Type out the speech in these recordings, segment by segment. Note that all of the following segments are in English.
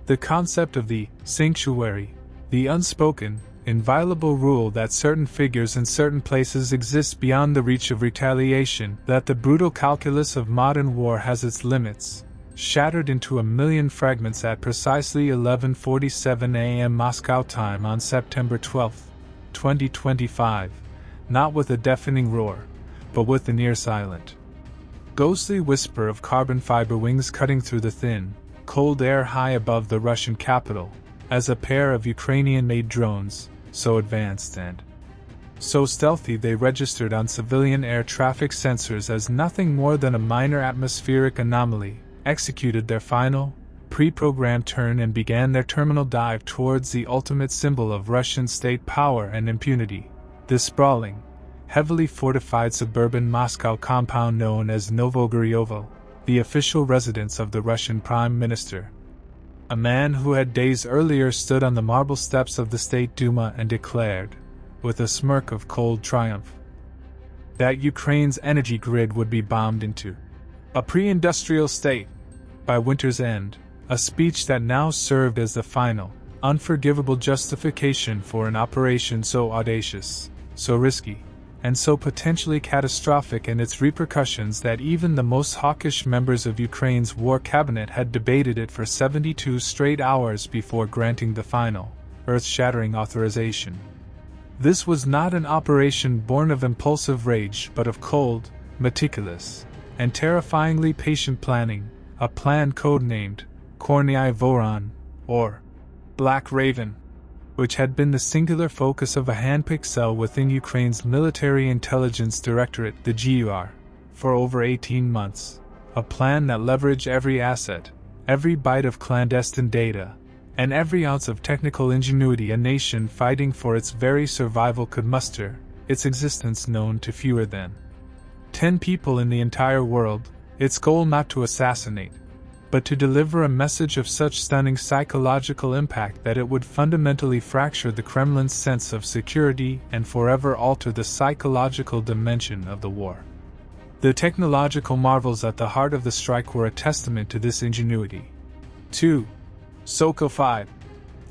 The concept of the sanctuary, the unspoken, inviolable rule that certain figures in certain places exist beyond the reach of retaliation, that the brutal calculus of modern war has its limits, shattered into a million fragments at precisely 11:47 a.m. Moscow time on September 12, 2025, not with a deafening roar, but with an ear-silent, ghostly whisper of carbon fiber wings cutting through the thin, cold air high above the Russian capital, as a pair of Ukrainian-made drones, so advanced and so stealthy they registered on civilian air traffic sensors as nothing more than a minor atmospheric anomaly, executed their final, pre-programmed turn and began their terminal dive towards the ultimate symbol of Russian state power and impunity, the sprawling, heavily fortified suburban Moscow compound known as Novogoryovo, the official residence of the Russian Prime Minister. A man who had days earlier stood on the marble steps of the State Duma and declared, with a smirk of cold triumph, that Ukraine's energy grid would be bombed into a pre-industrial state by winter's end, a speech that now served as the final, unforgivable justification for an operation so audacious, so risky, and so potentially catastrophic in its repercussions that even the most hawkish members of Ukraine's war cabinet had debated it for 72 straight hours before granting the final, earth-shattering authorization. This was not an operation born of impulsive rage but of cold, meticulous, and terrifyingly patient planning, a plan codenamed Kornyi Voron, or Black Raven, which had been the singular focus of a handpicked cell within Ukraine's Military Intelligence Directorate, the GUR, for over 18 months, a plan that leveraged every asset, every byte of clandestine data, and every ounce of technical ingenuity a nation fighting for its very survival could muster, its existence known to fewer than 10 people in the entire world, its goal not to assassinate, but to deliver a message of such stunning psychological impact that it would fundamentally fracture the Kremlin's sense of security and forever alter the psychological dimension of the war. The technological marvels at the heart of the strike were a testament to this ingenuity. 2. Sokol 5,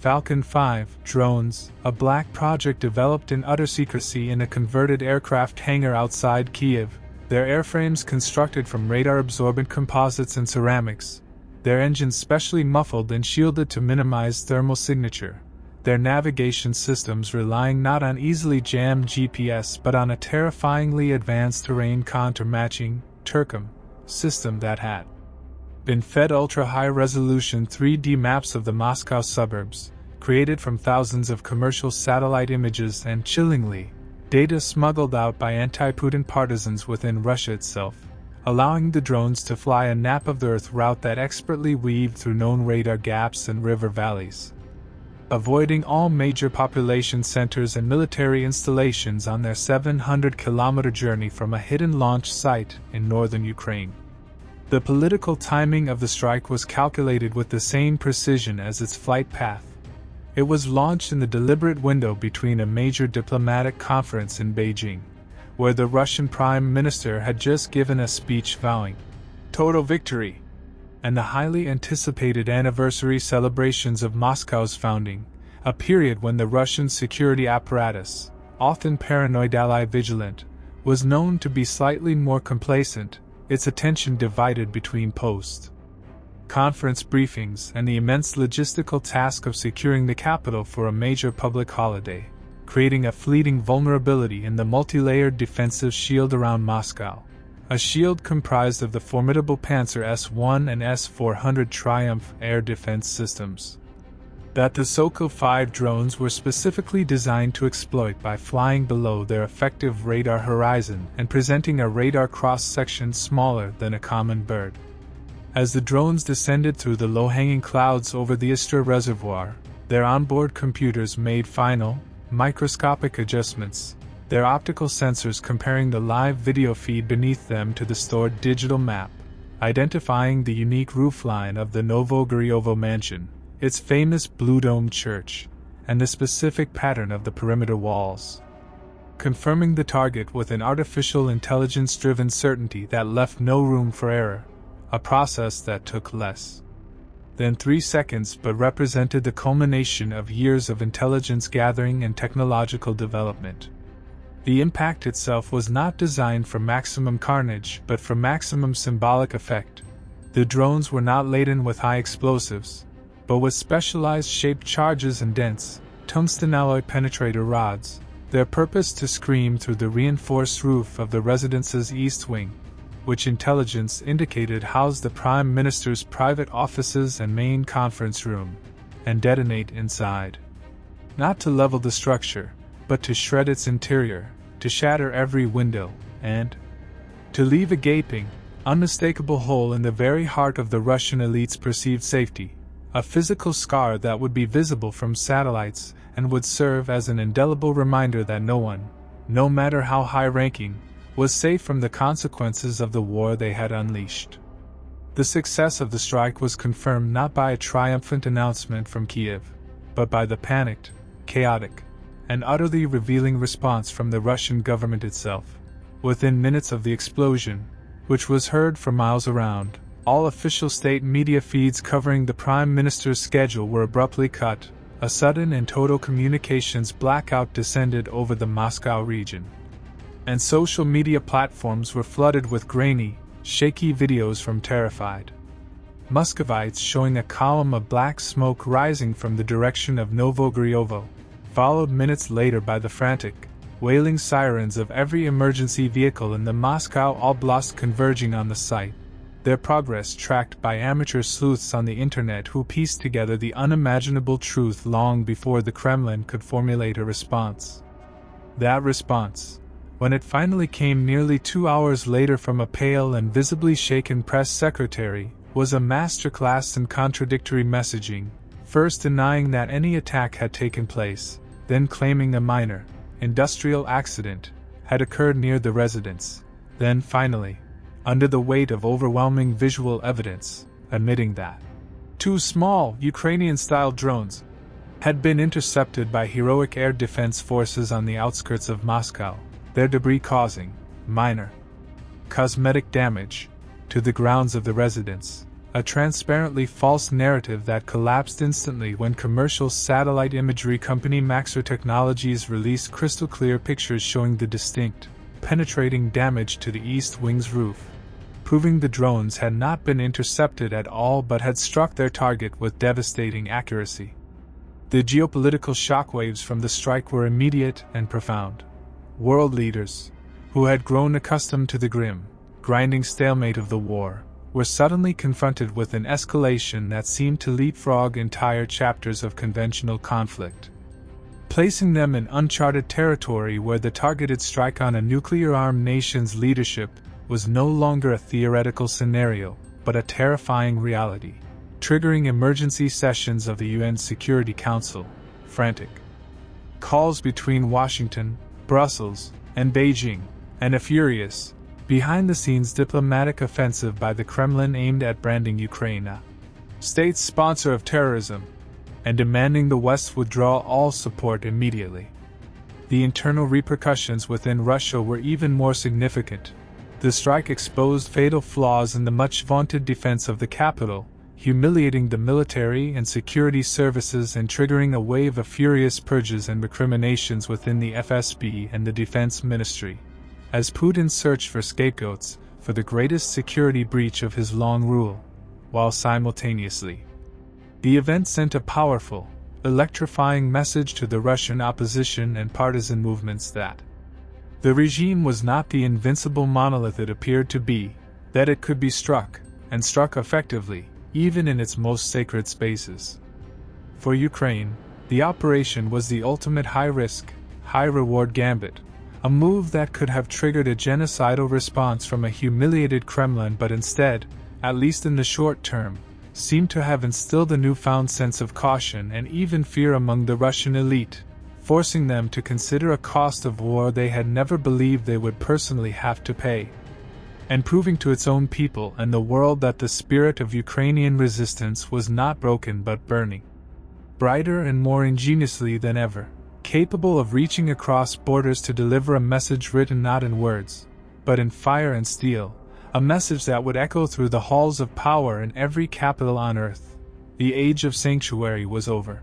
Falcon 5 drones, a black project developed in utter secrecy in a converted aircraft hangar outside Kiev, their airframes constructed from radar-absorbent composites and ceramics, their engines specially muffled and shielded to minimize thermal signature, their navigation systems relying not on easily jammed GPS but on a terrifyingly advanced terrain contour-matching (TERCOM) system that had been fed ultra-high-resolution 3D maps of the Moscow suburbs, created from thousands of commercial satellite images and, chillingly, data smuggled out by anti-Putin partisans within Russia itself, allowing the drones to fly a nap-of-the-earth route that expertly weaved through known radar gaps and river valleys, avoiding all major population centers and military installations on their 700-kilometer journey from a hidden launch site in northern Ukraine. The political timing of the strike was calculated with the same precision as its flight path. It was launched in the deliberate window between a major diplomatic conference in Beijing, where the Russian Prime Minister had just given a speech vowing total victory, and the highly anticipated anniversary celebrations of Moscow's founding, a period when the Russian security apparatus, often paranoidally vigilant, was known to be slightly more complacent, its attention divided between post-conference briefings and the immense logistical task of securing the capital for a major public holiday, creating a fleeting vulnerability in the multi-layered defensive shield around Moscow, a shield comprised of the formidable Panzer S-1 and S-400 Triumph air defense systems that the Sokol 5 drones were specifically designed to exploit by flying below their effective radar horizon and presenting a radar cross-section smaller than a common bird. As the drones descended through the low-hanging clouds over the Istra Reservoir, their onboard computers made final, microscopic adjustments, their optical sensors comparing the live video feed beneath them to the stored digital map, identifying the unique roofline of the Novogoryovo mansion, its famous blue-domed church, and the specific pattern of the perimeter walls, confirming the target with an artificial intelligence-driven certainty that left no room for error, a process that took less then 3 seconds, but represented the culmination of years of intelligence gathering and technological development. The impact itself was not designed for maximum carnage, but for maximum symbolic effect. The drones were not laden with high explosives, but with specialized shaped charges and dense, tungsten alloy penetrator rods, their purpose to scream through the reinforced roof of the residence's east wing, which intelligence indicated housed the Prime Minister's private offices and main conference room, and detonate inside. Not to level the structure, but to shred its interior, to shatter every window, and to leave a gaping, unmistakable hole in the very heart of the Russian elite's perceived safety, a physical scar that would be visible from satellites and would serve as an indelible reminder that no one, no matter how high-ranking, was safe from the consequences of the war they had unleashed. The success of the strike was confirmed not by a triumphant announcement from Kiev, but by the panicked, chaotic, and utterly revealing response from the Russian government itself. Within minutes of the explosion, which was heard for miles around, all official state media feeds covering the Prime Minister's schedule were abruptly cut. A sudden and total communications blackout descended over the Moscow region, and social media platforms were flooded with grainy, shaky videos from terrified Muscovites showing a column of black smoke rising from the direction of Novogryovo, followed minutes later by the frantic, wailing sirens of every emergency vehicle in the Moscow Oblast converging on the site, their progress tracked by amateur sleuths on the internet who pieced together the unimaginable truth long before the Kremlin could formulate a response. That response, when it finally came nearly 2 hours later from a pale and visibly shaken press secretary, was a masterclass in contradictory messaging, first denying that any attack had taken place, then claiming a minor, industrial accident had occurred near the residence, then finally, under the weight of overwhelming visual evidence, admitting that 2 small, Ukrainian-style drones had been intercepted by heroic air defense forces on the outskirts of Moscow, their debris causing minor cosmetic damage to the grounds of the residence, a transparently false narrative that collapsed instantly when commercial satellite imagery company Maxar Technologies released crystal-clear pictures showing the distinct, penetrating damage to the east wing's roof, proving the drones had not been intercepted at all but had struck their target with devastating accuracy. The geopolitical shockwaves from the strike were immediate and profound. World leaders, who had grown accustomed to the grim, grinding stalemate of the war, were suddenly confronted with an escalation that seemed to leapfrog entire chapters of conventional conflict, placing them in uncharted territory where the targeted strike on a nuclear-armed nation's leadership was no longer a theoretical scenario, but a terrifying reality, triggering emergency sessions of the UN Security Council, frantic calls between Washington, Brussels, and Beijing, and a furious, behind-the-scenes diplomatic offensive by the Kremlin aimed at branding Ukraine a state sponsor of terrorism, and demanding the West withdraw all support immediately. The internal repercussions within Russia were even more significant. The strike exposed fatal flaws in the much-vaunted defense of the capital, humiliating the military and security services and triggering a wave of furious purges and recriminations within the FSB and the Defense Ministry, as Putin searched for scapegoats for the greatest security breach of his long rule, while simultaneously, the event sent a powerful, electrifying message to the Russian opposition and partisan movements that the regime was not the invincible monolith it appeared to be, that it could be struck, and struck effectively, even in its most sacred spaces. For Ukraine, the operation was the ultimate high-risk, high-reward gambit, a move that could have triggered a genocidal response from a humiliated Kremlin but instead, at least in the short term, seemed to have instilled a newfound sense of caution and even fear among the Russian elite, forcing them to consider a cost of war they had never believed they would personally have to pay, and proving to its own people and the world that the spirit of Ukrainian resistance was not broken but burning, brighter and more ingeniously than ever, capable of reaching across borders to deliver a message written not in words, but in fire and steel, a message that would echo through the halls of power in every capital on earth. the age of sanctuary was over.